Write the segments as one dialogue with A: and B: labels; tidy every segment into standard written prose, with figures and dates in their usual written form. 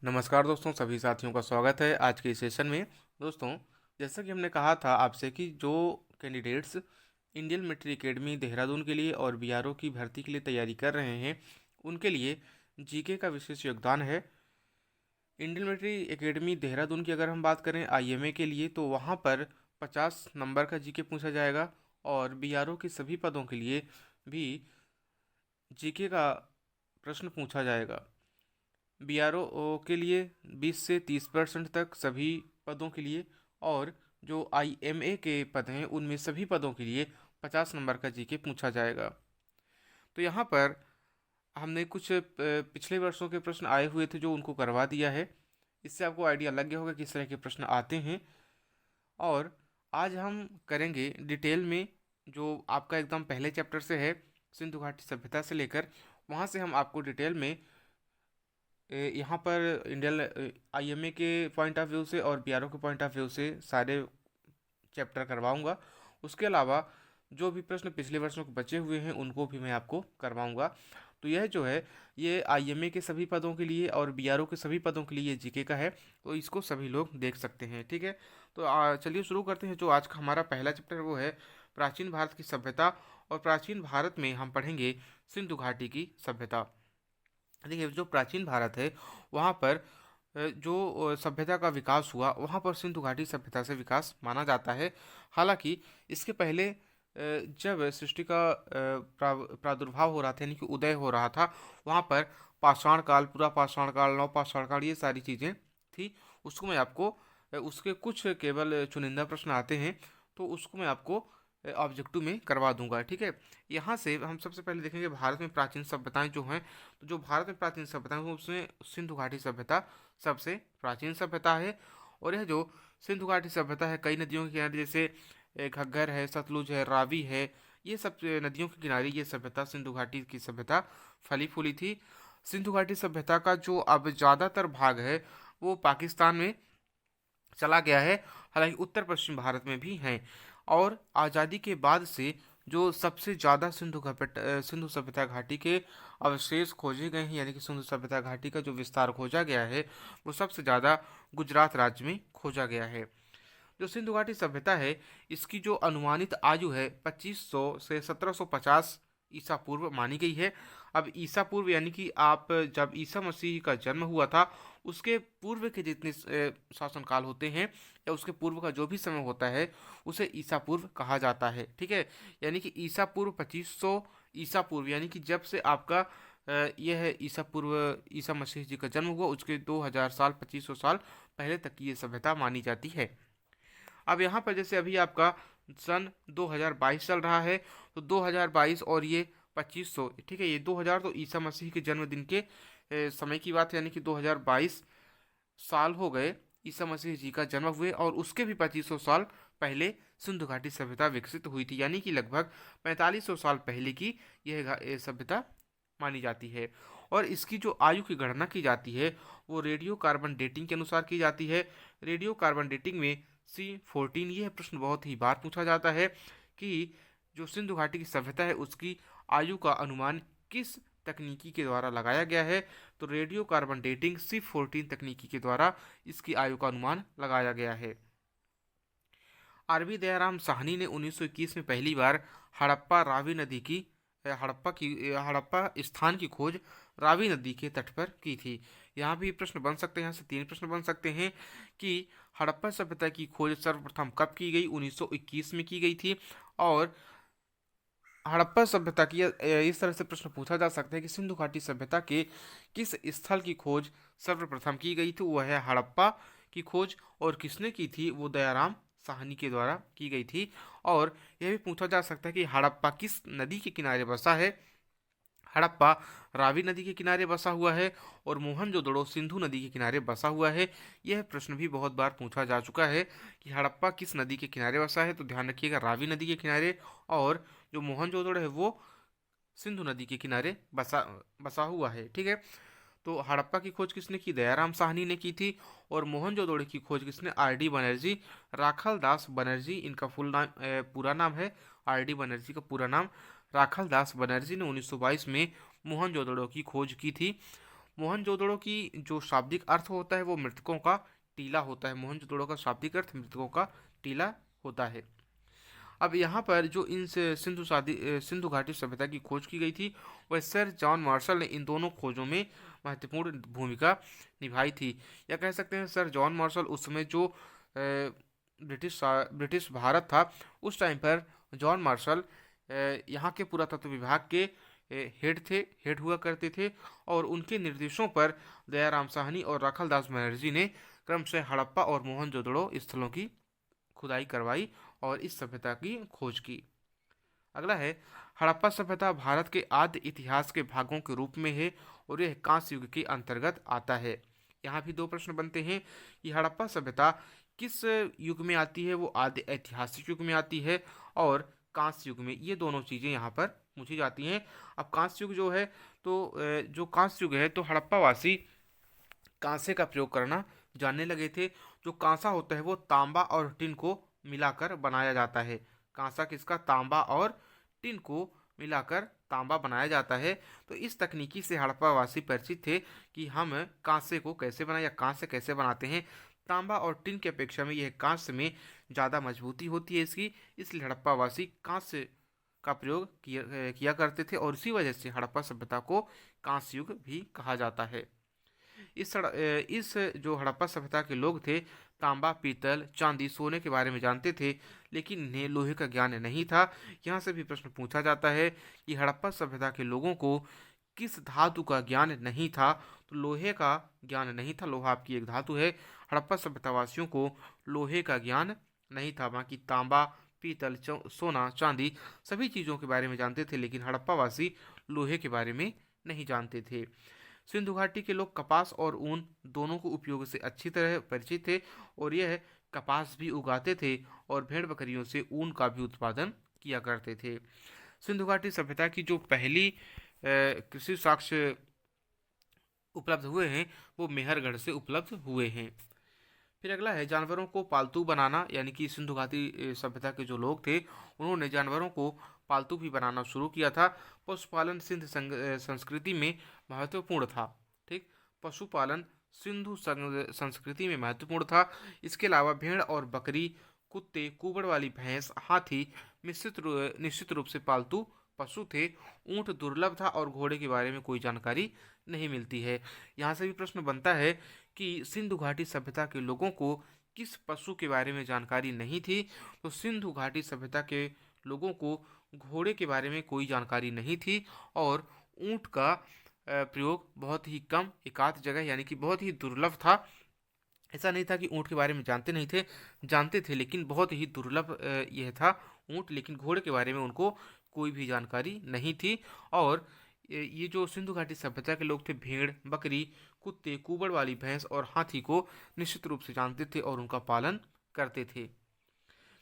A: नमस्कार दोस्तों, सभी साथियों का स्वागत है आज के इस सेशन में। दोस्तों, जैसा कि हमने कहा था आपसे कि जो candidates Indian military academy Dehradun के लिए और बीआरओ की भर्ती के लिए तैयारी कर रहे हैं, उनके लिए जीके का विशेष योगदान है। इंडियन मिलिट्री एकेडमी देहरादून की अगर हम बात करें आईएमए के लिए, तो वहाँ पर 50 नंबर का जीके पूछा जाएगा और बीआरओ के सभी पदों के लिए भी जीके का प्रश्न पूछा जाएगा। बीआरओ के लिए 20 से 30% तक सभी पदों के लिए, और जो आईएमए के पद हैं उनमें सभी पदों के लिए 50 नंबर का जीके पूछा जाएगा। तो यहाँ पर हमने कुछ पिछले वर्षों के प्रश्न आए हुए थे जो उनको करवा दिया है। इससे आपको आइडिया लग गया होगा किस तरह के प्रश्न आते हैं। और आज हम करेंगे डिटेल में जो आपका एकदम पहले चैप्टर से है, सिंधु घाटी सभ्यता से लेकर, वहाँ से हम आपको डिटेल में यहाँ पर इंडियन आईएमए के पॉइंट ऑफ व्यू से और बीआरओ के पॉइंट ऑफ व्यू से सारे चैप्टर करवाऊंगा। उसके अलावा जो भी प्रश्न पिछले वर्षों के बचे हुए हैं उनको भी मैं आपको करवाऊंगा। तो यह जो है ये आईएमए के सभी पदों के लिए और बीआरओ के सभी पदों के लिए ये जीके का है, तो इसको सभी लोग देख सकते हैं। ठीक है, तो चलिए शुरू करते हैं। जो आज का हमारा पहला चैप्टर है वो है प्राचीन भारत की सभ्यता, और प्राचीन भारत में हम पढ़ेंगे सिंधु घाटी की सभ्यता। देखिए, जो प्राचीन भारत है वहाँ पर जो सभ्यता का विकास हुआ वहाँ पर सिंधु घाटी सभ्यता से विकास माना जाता है। हालांकि इसके पहले जब सृष्टि का प्रादुर्भाव हो रहा था, यानी कि उदय हो रहा था, वहाँ पर पाषाण काल, पूरा पाषाण काल, नव पाषाण काल, ये सारी चीज़ें थी। उसको मैं आपको उसके कुछ केवल चुनिंदा प्रश्न आते हैं, तो उसको मैं आपको ऑब्जेक्टिव में करवा दूंगा। ठीक है, यहाँ से हम सबसे पहले देखेंगे भारत में प्राचीन सभ्यताएं जो हैं। तो जो भारत में प्राचीन सभ्यता है उसमें सिंधु घाटी सभ्यता सबसे प्राचीन सभ्यता है। और यह जो सिंधु घाटी सभ्यता है, कई नदियों के किनारे, जैसे घग्गर है, सतलुज है, रावी है, ये सब नदियों के किनारे ये सभ्यता, सिंधु घाटी की सभ्यता फली फूली थी। सिंधु घाटी सभ्यता का जो अब ज़्यादातर भाग है वो पाकिस्तान में चला गया है, हालांकि उत्तर पश्चिम भारत में भी हैं। और आज़ादी के बाद से जो सबसे ज़्यादा सिंधु सभ्यता घाटी के अवशेष खोजे गए हैं, यानी कि सिंधु सभ्यता घाटी का जो विस्तार खोजा गया है, वो सबसे ज़्यादा गुजरात राज्य में खोजा गया है। जो सिंधु घाटी सभ्यता है, इसकी जो अनुमानित आयु है 2500 से 1750 ईसा पूर्व मानी गई है। अब ईसा पूर्व यानी कि आप जब ईसा मसीह का जन्म हुआ था उसके पूर्व के जितने शासनकाल होते हैं, या उसके पूर्व का जो भी समय होता है, उसे ईसा पूर्व कहा जाता है। ठीक है, यानी कि ईसा पूर्व 2500 ईसा पूर्व, यानी कि जब से आपका यह है ईसा पूर्व, ईसा मसीह जी का जन्म हुआ उसके 2000 साल, 2500 साल पहले तक की ये सभ्यता मानी जाती है। अब यहाँ पर जैसे अभी आपका सन 2022 चल रहा है, तो 2022 और ये 2500, ठीक है, ये 2000 तो ईसा मसीह के जन्मदिन के समय की बात है, यानी कि 2022 साल हो गए ईसा मसीह जी का जन्म हुए, और उसके भी 2500 साल पहले सिंधु घाटी सभ्यता विकसित हुई थी, यानी कि लगभग 4500 साल पहले की यह सभ्यता मानी जाती है। और इसकी जो आयु की गणना की जाती है वो रेडियो कार्बन डेटिंग के अनुसार की जाती है। रेडियो कार्बन डेटिंग में C14, यह प्रश्न बहुत ही बार पूछा जाता है कि जो सिंधु घाटी की सभ्यता है उसकी आयु का अनुमान किस तकनीकी के द्वारा लगाया गया है। तो रेडियो कार्बन डेटिंग C14 तकनीकी के द्वारा इसकी आयु का अनुमान लगाया गया है। आरबी दयाराम साहनी ने 1921 में पहली बार हड़प्पा रावी नदी की हड़प्पा स्थान की खोज रावी नदी के तट पर की थी। यहाँ भी प्रश्न बन सकते हैं, यहाँ से 3 प्रश्न बन सकते हैं कि हड़प्पा सभ्यता की खोज सर्वप्रथम कब की गई। 1921 में की गई थी। और हड़प्पा सभ्यता की इस तरह से प्रश्न पूछा जा सकता है कि सिंधु घाटी सभ्यता के किस स्थल की खोज सर्वप्रथम की गई थी। वह है हड़प्पा की खोज, और किसने की थी, वो दयाराम साहनी के द्वारा की गई थी। और यह भी पूछा जा सकता है कि हड़प्पा किस नदी के किनारे बसा है। हड़प्पा रावी नदी के किनारे बसा हुआ है, और मोहनजोदड़ो सिंधु नदी के किनारे बसा हुआ है। यह प्रश्न भी बहुत बार पूछा जा चुका है कि हड़प्पा किस नदी के किनारे बसा है, तो ध्यान रखिएगा रावी नदी के किनारे। और जो मोहनजोदड़ो है वो सिंधु नदी के किनारे बसा बसा हुआ है। ठीक है, तो हड़प्पा की खोज किसने की, दयाराम साहनी ने की थी। और मोहनजोदड़ो की खोज किसने, R D बनर्जी, राखल दास बनर्जी, इनका फुल नाम पूरा नाम है। R D बनर्जी का पूरा नाम राखल दास बनर्जी ने 1922 में मोहनजोदड़ो की खोज की थी। मोहनजोदड़ो की जो शाब्दिक अर्थ होता है वो मृतकों का टीला होता है। मोहनजोदड़ो का शाब्दिक अर्थ मृतकों का टीला होता है। अब यहाँ पर जो सिंधु घाटी सभ्यता की खोज की गई थी, वह सर जॉन मार्शल ने इन दोनों खोजों में महत्वपूर्ण भूमिका निभाई थी। या कह सकते हैं सर जॉन मार्शल उस समय जो ब्रिटिश भारत था, उस टाइम पर जॉन मार्शल यहाँ के पुरातत्व विभाग के हेड हुआ करते थे। और उनके निर्देशों पर दयाराम साहनी और राखलदास बनर्जी ने क्रमशः हड़प्पा और मोहनजोदड़ो स्थलों की खुदाई करवाई और इस सभ्यता की खोज की। अगला है, हड़प्पा सभ्यता भारत के आद्य इतिहास के भागों के रूप में है और यह कांस्य युग के अंतर्गत आता है। यहाँ भी दो प्रश्न बनते हैं कि हड़प्पा सभ्यता किस युग में आती है, वो आद्य ऐतिहासिक युग में आती है और कांस्य युग में, ये दोनों चीज़ें यहाँ पर पूछी जाती हैं। अब कांस्य युग जो है, तो जो कांस्य युग है तो हड़प्पा वासी कांसे का प्रयोग करना जानने लगे थे। जो कांसा होता है वो तांबा और टिन को मिलाकर बनाया जाता है। कांसा किसका? तांबा और टिन को मिलाकर तांबा बनाया जाता है। तो इस तकनीकी से हड़प्पावासी परिचित थे कि हम कांसे को कैसे बनाए या कांसे कैसे बनाते हैं। तांबा और टिन की अपेक्षा में यह कांस्य में ज़्यादा मजबूती होती है इसकी, इसलिए हड़प्पावासी कांस्य का प्रयोग किया करते थे और इसी वजह से हड़प्पा सभ्यता को कांस्य युग भी कहा जाता है। इस जो हड़प्पा सभ्यता के लोग थे, तांबा, पीतल, चांदी, सोने के बारे में जानते थे, लेकिन इन्हें लोहे का ज्ञान नहीं था। यहाँ से भी प्रश्न पूछा जाता है कि हड़प्पा सभ्यता के लोगों को किस धातु का ज्ञान नहीं था, तो लोहे का ज्ञान नहीं था। लोहा आपकी एक धातु है। हड़प्पा सभ्यता वासियों को लोहे का ज्ञान नहीं था। बाकी तांबा, पीतल, सोना, चांदी सभी चीज़ों के बारे में जानते थे, लेकिन हड़प्पा वासी लोहे के बारे में नहीं जानते थे। सिंधु घाटी के लोग कपास और ऊन दोनों को उपयोग से अच्छी तरह परिचित थे और यह कपास भी उगाते थे और भेड़ बकरियों से ऊन का भी उत्पादन किया करते थे। सिंधु घाटी सभ्यता की जो पहली कृषि साक्ष्य उपलब्ध हुए हैं वो मेहरगढ़ से उपलब्ध हुए हैं। फिर अगला है, जानवरों को पालतू बनाना, यानी कि सिंधु घाटी सभ्यता के जो लोग थे उन्होंने जानवरों को पालतू भी बनाना शुरू किया था। पशुपालन संस्कृति में महत्वपूर्ण था। ठीक, पशुपालन संस्कृति में महत्वपूर्ण था। इसके अलावा भेड़ और बकरी, कुत्ते, कुबड़ वाली भैंस, हाथी निश्चित रूप से पालतू पशु थे। ऊंट दुर्लभ था और घोड़े के बारे में कोई जानकारी नहीं मिलती है। यहाँ से भी प्रश्न बनता है कि सिंधु घाटी सभ्यता के लोगों को किस पशु के बारे में जानकारी नहीं थी, तो सिंधु घाटी सभ्यता के लोगों को घोड़े के बारे में कोई जानकारी नहीं थी और ऊंट का प्रयोग बहुत ही कम, एकाध जगह, यानी कि बहुत ही दुर्लभ था। ऐसा नहीं था कि ऊंट के बारे में जानते थे, लेकिन बहुत ही दुर्लभ यह था ऊंट, लेकिन घोड़े के बारे में उनको कोई भी जानकारी नहीं थी। और ये जो सिंधु घाटी सभ्यता के लोग थे, भेड़, बकरी, कुत्ते, कुबड़ वाली भैंस और हाथी को निश्चित रूप से जानते थे और उनका पालन करते थे।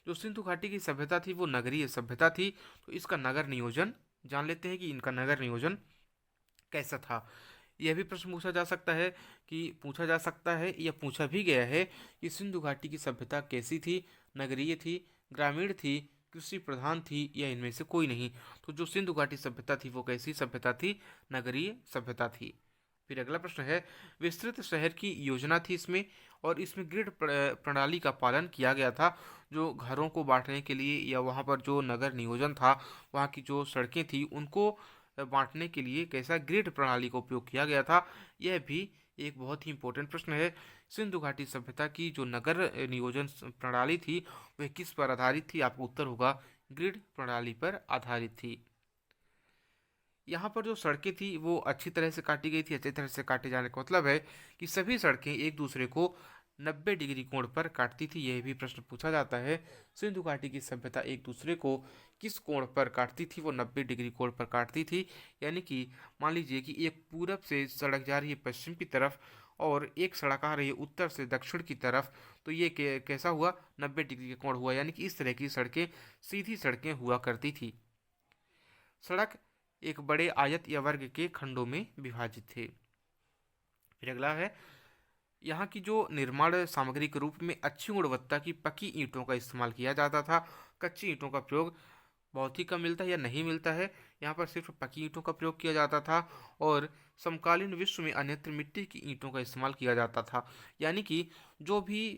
A: जो सिंधु घाटी की सभ्यता थी वो नगरीय सभ्यता थी। तो इसका नगर नियोजन जान लेते हैं कि इनका नगर नियोजन कैसा था। यह भी प्रश्न पूछा जा सकता है या पूछा भी गया है कि सिंधु घाटी की सभ्यता कैसी थी, नगरीय थी, ग्रामीण थी, कृषि प्रधान थी या इनमें से कोई नहीं। तो जो सिंधु घाटी सभ्यता थी वो कैसी सभ्यता थी? नगरीय सभ्यता थी। फिर अगला प्रश्न है, विस्तृत शहर की योजना थी इसमें और इसमें ग्रिड प्रणाली का पालन किया गया था। जो घरों को बांटने के लिए या वहाँ पर जो नगर नियोजन था, वहाँ की जो सड़कें थी उनको बांटने के लिए कैसा ग्रिड प्रणाली का उपयोग किया गया था, यह भी एक बहुत ही इंपॉर्टेंट प्रश्न है। सिंधु घाटी सभ्यता की जो नगर नियोजन प्रणाली थी वह किस पर आधारित थी? आपका उत्तर होगा ग्रिड प्रणाली पर आधारित थी। यहाँ पर जो सड़कें थी वो अच्छी तरह से काटी गई थी। अच्छी तरह से काटे जाने का मतलब है कि सभी सड़कें एक दूसरे को 90 डिग्री कोण पर काटती थी। यह भी प्रश्न पूछा जाता है, सिंधु घाटी की सभ्यता एक दूसरे को किस कोण पर काटती थी? वो 90 डिग्री कोण पर काटती थी। यानी कि मान लीजिए कि एक पूरब से सड़क जा रही है पश्चिम की तरफ और एक सड़क आ रही है उत्तर से दक्षिण की तरफ, तो ये कैसा हुआ? 90 डिग्री का कोण हुआ। यानी कि इस तरह की सड़कें सीधी सड़कें हुआ करती थी। सड़क एक बड़े आयत या वर्ग के खंडों में विभाजित थे। फिर अगला है, यहाँ की जो निर्माण सामग्री के रूप में अच्छी गुणवत्ता की पक्की ईंटों का इस्तेमाल किया जाता था। कच्ची ईंटों का प्रयोग बहुत ही कम मिलता है या नहीं मिलता है। यहाँ पर सिर्फ पकी ईंटों का प्रयोग किया जाता था और समकालीन विश्व में अन्यत्र मिट्टी की ईंटों का इस्तेमाल किया जाता था। यानी कि जो भी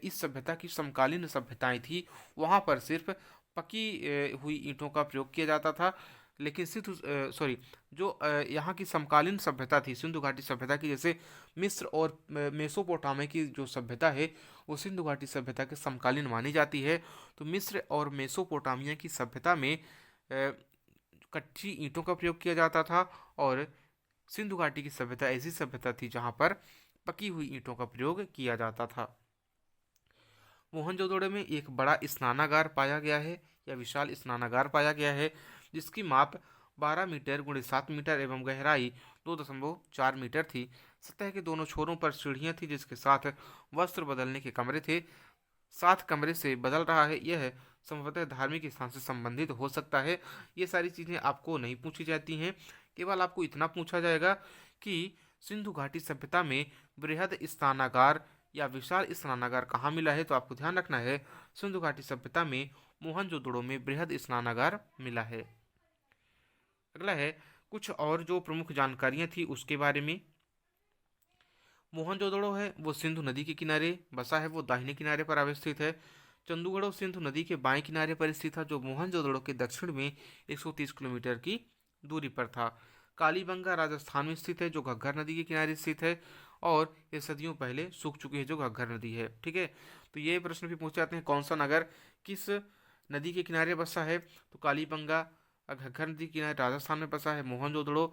A: इस सभ्यता की समकालीन सभ्यताएं थी वहाँ पर सिर्फ पकी हुई ईंटों का प्रयोग किया जाता था। लेकिन सिंधु सॉरी जो यहाँ की समकालीन सभ्यता थी सिंधु घाटी सभ्यता की, जैसे मिस्र और मेसोपोटामिया की जो सभ्यता है वो सिंधु घाटी सभ्यता के समकालीन मानी जाती है। तो मिस्र और मेसोपोटामिया की सभ्यता में कच्ची ईंटों का प्रयोग किया जाता था और सिंधु घाटी की सभ्यता ऐसी सभ्यता थी जहाँ पर पकी हुई ईंटों का प्रयोग किया जाता था। मोहनजोदड़ो में एक बड़ा स्नानागार पाया गया है या विशाल स्नानागार पाया गया है जिसकी माप 12 मीटर गुणे 7 मीटर एवं गहराई 2.4 मीटर थी। सतह के दोनों छोरों पर सीढ़ियां थी जिसके साथ वस्त्र बदलने के कमरे थे। साथ कमरे से बदल रहा है, यह संभवतः धार्मिक स्थान से संबंधित हो सकता है। ये सारी चीज़ें आपको नहीं पूछी जाती हैं, केवल आपको इतना पूछा जाएगा कि सिंधु घाटी सभ्यता में बृहद स्नानागार या विशाल स्नानागार कहाँ मिला है। तो आपको ध्यान रखना है सिंधु घाटी सभ्यता में मोहनजोदड़ो में बृहद स्नानागार मिला है। अगला है कुछ और जो प्रमुख जानकारियां थी उसके बारे में। मोहनजोदड़ो है वो सिंधु नदी के किनारे बसा है, वो दाहिने किनारे पर अवस्थित है। चंदूगढ़ सिंधु नदी के बाएं किनारे पर स्थित था जो मोहनजोदड़ो के दक्षिण में 130 किलोमीटर की दूरी पर था। कालीबंगा राजस्थान में स्थित है जो घग्गर नदी के किनारे स्थित है और ये सदियों पहले सूख चुकी है जो घग्गर नदी है। ठीक है, तो ये प्रश्न भी पूछे जाते हैं कौन सा नगर किस नदी के किनारे बसा है। तो कालीबंगा घग्गर नदी के किनारे राजस्थान में बसा है। मोहनजोदड़ो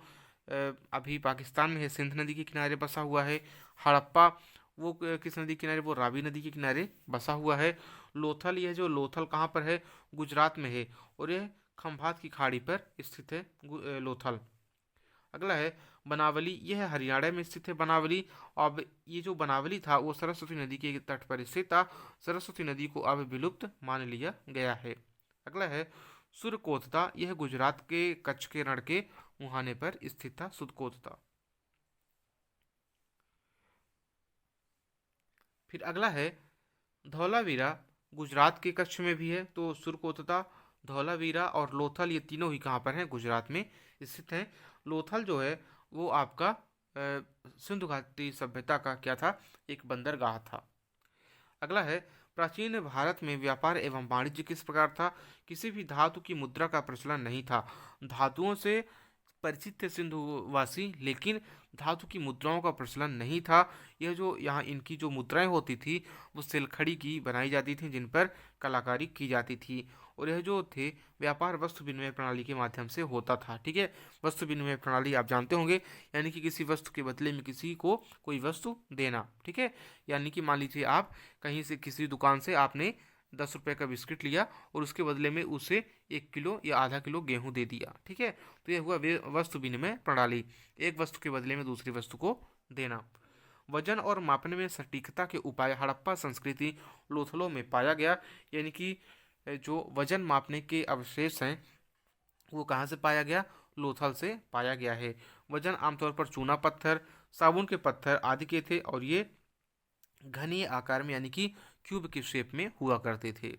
A: अभी पाकिस्तान में है, सिंध नदी के किनारे बसा हुआ है। हड़प्पा वो किस नदी के किनारे, वो रावी नदी के किनारे बसा हुआ है। लोथल, यह जो लोथल कहाँ पर है, गुजरात में है और यह खंभात की खाड़ी पर स्थित है लोथल। अगला है बनावली, यह हरियाणा में स्थित है बनावली। अब ये जो बनावली था वो सरस्वती नदी के तट पर स्थित था। सरस्वती नदी को अब विलुप्त मान लिया गया है। अगला है सुरकोतता, यह गुजरात के कच्छ के रण के मुहाने पर स्थित था सुरकोतता। फिर अगला है धौलावीरा, गुजरात के कच्छ में भी है। तो सुरकोतता, धौलावीरा और लोथल ये तीनों ही कहाँ पर हैं, गुजरात में स्थित हैं। लोथल जो है वो आपका सिंधु घाटी सभ्यता का क्या था, एक बंदरगाह था। अगला है प्राचीन भारत में व्यापार एवं वाणिज्य किस प्रकार था। किसी भी धातु की मुद्रा का प्रचलन नहीं था। धातुओं से परिचित थे सिंधुवासी लेकिन धातु की मुद्राओं का प्रचलन नहीं था। यह जो यहाँ इनकी जो मुद्राएं होती थी वो सिलखड़ी की बनाई जाती थी जिन पर कलाकारी की जाती थी और यह जो थे व्यापार वस्तु विनिमय प्रणाली के माध्यम से होता था। ठीक है, वस्तु विनिमय प्रणाली आप जानते होंगे, यानी कि किसी वस्तु के बदले में किसी को कोई वस्तु देना। ठीक है, यानी कि मान लीजिए आप कहीं से किसी दुकान से आपने 10 रुपए का बिस्किट लिया और उसके बदले में उसे 1 किलो या आधा किलो गेहूं दे दिया। ठीक है, तो यह हुआ वस्तु विनिमय प्रणाली, एक वस्तु के बदले में दूसरी वस्तु को देना। वजन और मापने में सटीकता के उपाय हड़प्पा संस्कृति लोथलों में पाया गया। यानी कि जो वजन मापने के अवशेष हैं वो कहाँ से पाया गया, लोथल से पाया गया है। वजन आमतौर पर चूना पत्थर, साबुन के पत्थर आदि के थे और ये घनीय आकार में यानी कि क्यूब की शेप में हुआ करते थे।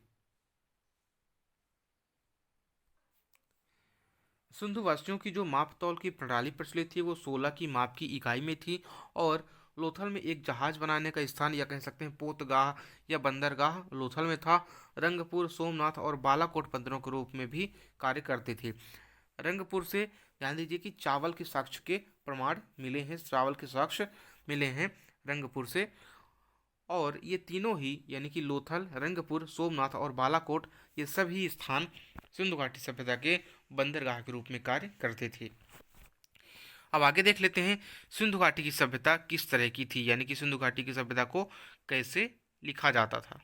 A: सिंधु वासियों की जो माप तौल की प्रणाली प्रचलित थी वो 16 की माप की इकाई में थी और लोथल में एक जहाज बनाने का स्थान या कह सकते हैं पोतगाह या बंदरगाह लोथल में था। रंगपुर, सोमनाथ और बालाकोट बंदरों के रूप में भी कार्य करते थे। रंगपुर से ध्यान दीजिए कि चावल के साक्ष्य के प्रमाण मिले हैं, चावल के साक्ष्य मिले हैं रंगपुर से। और ये तीनों ही यानी कि लोथल, रंगपुर, सोमनाथ और बालाकोट ये सभी स्थान सिंधु घाटी सभ्यता के बंदरगाह के रूप में कार्य करते थे। अब आगे देख लेते हैं सिंधु घाटी की सभ्यता किस तरह की थी, यानी कि सिंधु घाटी की सभ्यता को कैसे लिखा जाता था।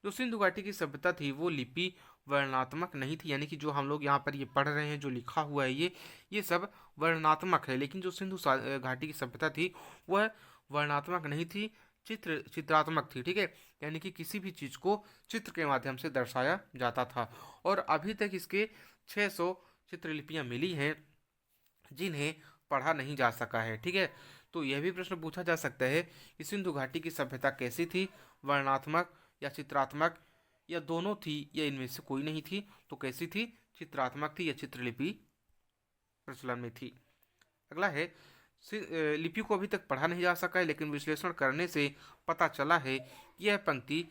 A: जो सिंधु घाटी की सभ्यता थी वो लिपि वर्णात्मक नहीं थी, यानी कि जो हम लोग यहाँ पर ये पढ़ रहे हैं जो लिखा हुआ है ये सब वर्णात्मक है। लेकिन जो सिंधु घाटी की सभ्यता थी वह वर्णात्मक नहीं थी, चित्रात्मक थी। ठीक है, यानी कि किसी भी चीज़ को चित्र के माध्यम से दर्शाया जाता था और अभी तक इसके 600 चित्रलिपियाँ मिली हैं जिन्हें पढ़ा नहीं जा सका है। ठीक है, तो यह भी प्रश्न पूछा जा सकता है कि सिंधु घाटी की सभ्यता कैसी थी, वर्णात्मक या चित्रात्मक या दोनों थी या इनमें से कोई नहीं थी? तो कैसी थी? चित्रात्मक थी या चित्रलिपि प्रचलन में थी। अगला है, लिपि को अभी तक पढ़ा नहीं जा सका है, लेकिन विश्लेषण करने से पता चला है कि यह पंक्ति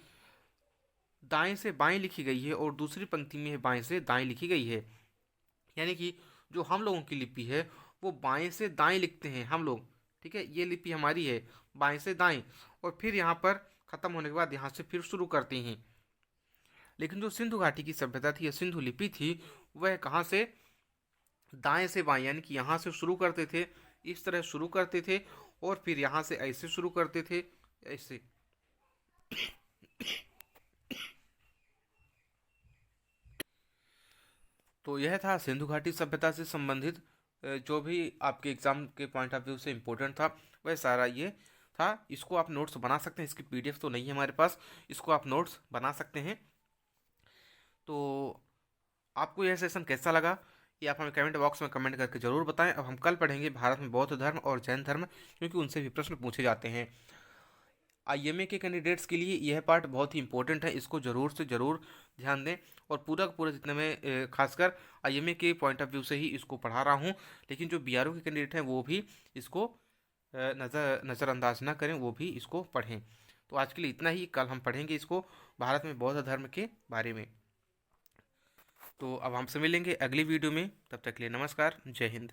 A: दाएं से बाएं लिखी गई है और दूसरी पंक्ति में बाएं से दाएं लिखी गई है। यानी कि जो हम लोगों की लिपि है वो बाएं से दाएं लिखते हैं हम लोग। ठीक है, ये लिपि हमारी है बाएं से दाएं, और फिर यहाँ पर खत्म होने के बाद यहाँ से फिर शुरू करते हैं। लेकिन जो सिंधु घाटी की सभ्यता थी या सिंधु लिपि थी, वह कहाँ से? दाएं से बाएं, यानी कि यहाँ से शुरू करते थे, इस तरह शुरू करते थे, और फिर यहाँ से ऐसे शुरू करते थे, ऐसे। तो यह था सिंधु घाटी सभ्यता से संबंधित जो भी आपके एग्जाम के पॉइंट ऑफ व्यू से इम्पोर्टेंट था वह सारा ये था। इसको आप नोट्स बना सकते हैं, इसकी पीडीएफ तो नहीं है हमारे पास, इसको आप नोट्स बना सकते हैं। तो आपको यह सेशन कैसा लगा ये आप हमें कमेंट बॉक्स में कमेंट करके जरूर बताएं। अब हम कल पढ़ेंगे भारत में बौद्ध धर्म और जैन धर्म, क्योंकि उनसे भी प्रश्न पूछे जाते हैं। आईएमए के कैंडिडेट्स के लिए यह पार्ट बहुत ही इंपॉर्टेंट है, इसको ज़रूर से ज़रूर ध्यान दें। और पूरा का पूरा जितने मैं खासकर आईएमए के पॉइंट ऑफ व्यू से ही इसको पढ़ा रहा हूँ, लेकिन जो बीआरओ के कैंडिडेट हैं वो भी इसको नज़रअंदाज ना करें, वो भी इसको पढ़ें। तो आज के लिए इतना ही, कल हम पढ़ेंगे इसको भारत में बौद्ध धर्म के बारे में। तो अब हमसे मिलेंगे अगली वीडियो में, तब तक के लिए नमस्कार, जय हिंद।